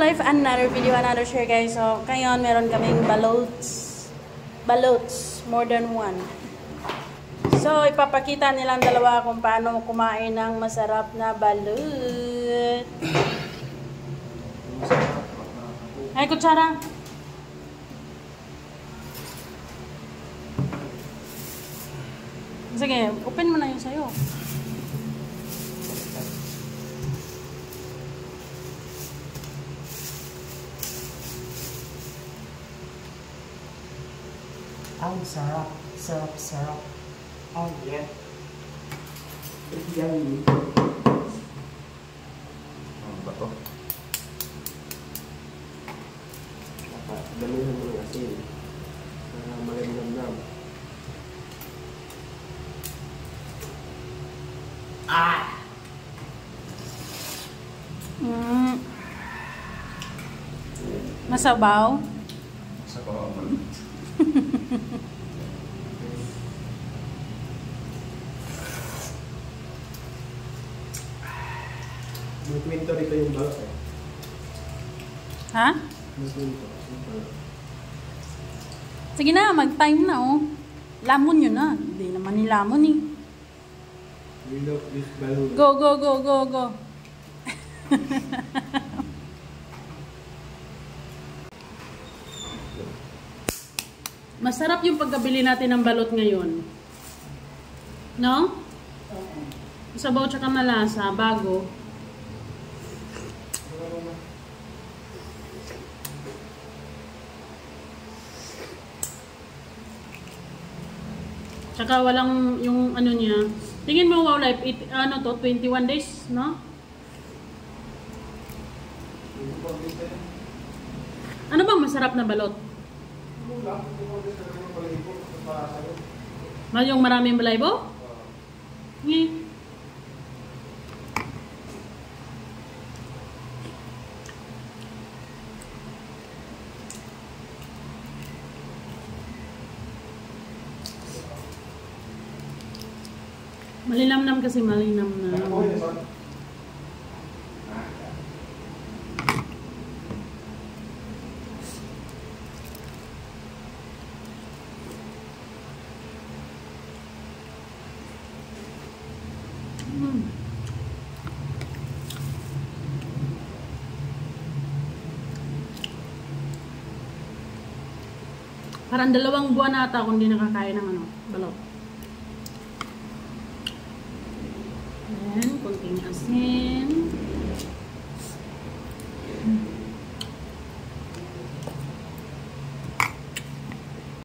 Life, another video, another share guys. So, ngayon meron kaming balots. Balots, more than one. So, ipapakita nilang dalawa kung paano kumain ng masarap na balot. Ay, kutsara. Sige, open mo na yun sa'yo. Ang sarap, sarap. Oh yeah. Yummy. Ano ba to? Damihan mo ng asin. Para malamnam. Ah! Masabaw. Sa kawaman. May kwento rito yung balot eh. Ha? May kwento. Sige na, mag-time na oh. Lamon yun na. Hindi naman ni lamon eh. We love this balloon. Go. Masarap yung pagkabili natin ng balot ngayon. No? Sabaw tsaka malasa, bago. Tsaka walang yung ano niya. Tingin mo Wow Life, ano to, 21 days, no? Ano bang masarap na balot? Yung maraming balaybo? Ngayon. Malinamnam kasi malinam na. Parang 2 buwan na ata kung hindi nakakain ng ano, balot. Ayan, konting asin.